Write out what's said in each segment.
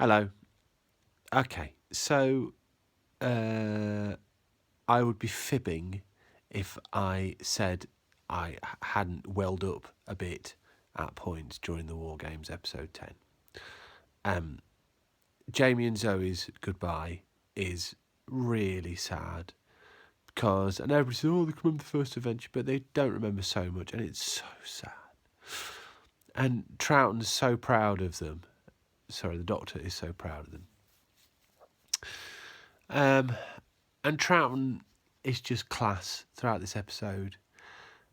Hello. Okay, so I would be fibbing if I said I hadn't welled up a bit at points during the War Games episode 10. Jamie and Zoe's goodbye is really sad because, and everybody says, oh, they can remember the first adventure, but they don't remember so much, and it's so sad. And Troughton's so proud of them. Sorry, the Doctor is so proud of them. And Troughton is just class throughout this episode.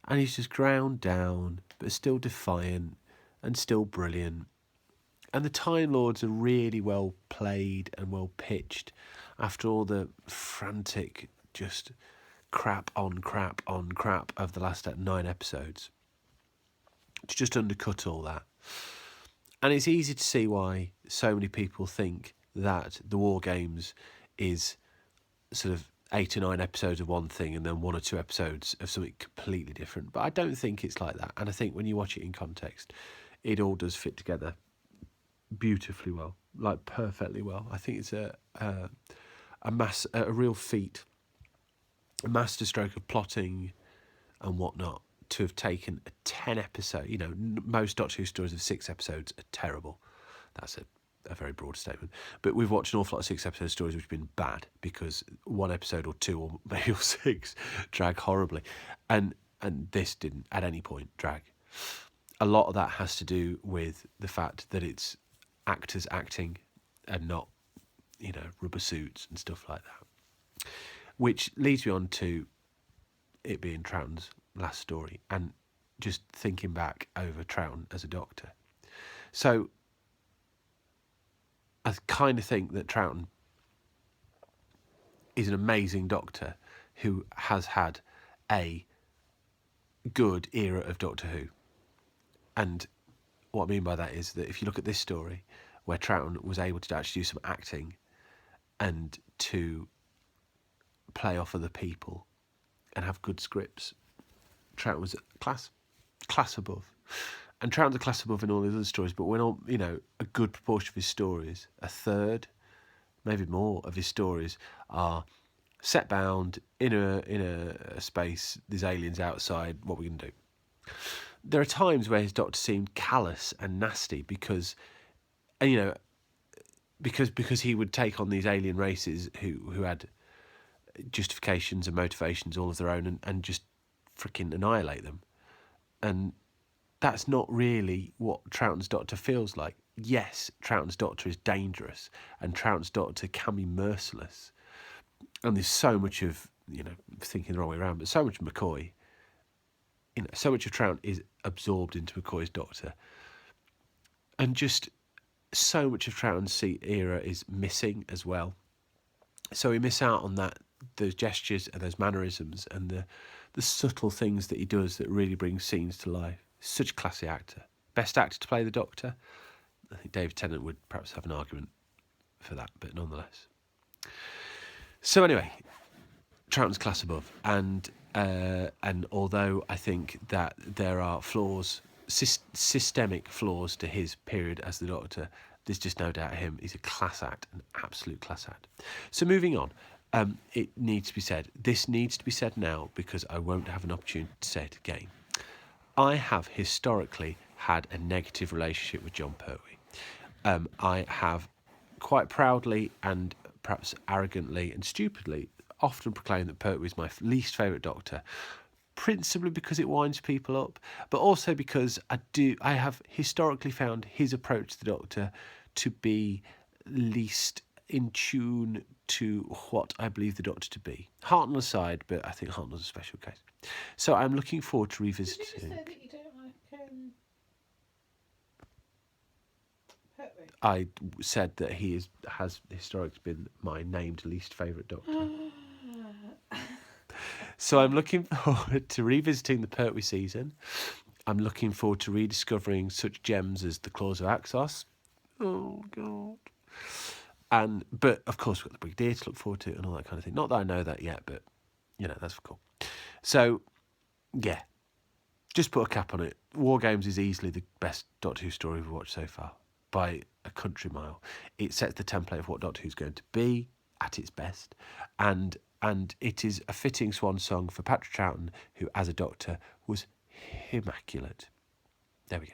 And he's just ground down, but still defiant and still brilliant. And the Time Lords are really well played and well pitched after all the frantic, just crap on crap on crap of the last 9 episodes. To just undercut all that. And it's easy to see why so many people think that the War Games is sort of 8 or 9 episodes of one thing and then 1 or 2 episodes of something completely different. But I don't think it's like that. And I think when you watch it in context, it all does fit together beautifully well, like perfectly well. I think it's a real feat, a masterstroke of plotting and whatnot, to have taken a 10 episode, most Doctor Who stories of 6 episodes are terrible. That's a very broad statement. But we've watched an awful lot of 6 episode stories which have been bad because 1 episode or 2 or maybe 6 drag horribly. And this didn't at any point drag. A lot of that has to do with the fact that it's actors acting and not, rubber suits and stuff like that. Which leads me on to it being Troughton's last story and just thinking back over Troughton as a Doctor. So I kind of think that Troughton is an amazing Doctor who has had a good era of Doctor Who. And what I mean by that is that if you look at this story, where Troughton was able to actually do some acting and to play off other people and have good scripts, Troughton was class above. And Troughton's a class above in all his other stories, but when a good proportion of his stories, a third, maybe more of his stories, are set bound in a space. There's aliens outside. What are we going to do? There are times where his Doctor seemed callous and nasty because he would take on these alien races who had justifications and motivations all of their own and just freaking annihilate them. And that's not really what Troughton's Doctor feels like. Yes, Troughton's Doctor is dangerous and Troughton's Doctor can be merciless. And there's so much of, thinking the wrong way around, but so much of McCoy, so much of Troughton is absorbed into McCoy's Doctor. And just so much of Troughton's era is missing as well. So we miss out on those gestures and those mannerisms and the subtle things that he does that really bring scenes to life. Such a classy actor. Best actor to play the Doctor? I think David Tennant would perhaps have an argument for that, but nonetheless. So anyway, Troughton's class above. And although I think that there are flaws, systemic flaws to his period as the Doctor, there's just no doubt him. He's a class act, an absolute class act. So moving on, it needs to be said. This needs to be said now because I won't have an opportunity to say it again. I have historically had a negative relationship with Jon Pertwee. I have quite proudly and perhaps arrogantly and stupidly often proclaimed that Pertwee is my least favourite Doctor, principally because it winds people up, but also because I have historically found his approach to the Doctor to be least in tune to what I believe the Doctor to be. Hartnell aside, but I think Hartnell's a special case. So I'm looking forward to revisiting. Did you say that you don't like Pertwee? I said that he has historically been my named least favourite Doctor. So I'm looking forward to revisiting the Pertwee season. I'm looking forward to rediscovering such gems as the Claws of Axos. Oh, God. But, of course, we've got the Brigadier to look forward to and all that kind of thing. Not that I know that yet, but, that's cool. So, yeah, just put a cap on it. War Games is easily the best Doctor Who story we've watched so far. by a country mile. It sets the template of what Doctor Who's going to be at its best, and it is a fitting swan song for Patrick Troughton, who, as a Doctor, was immaculate. There we go.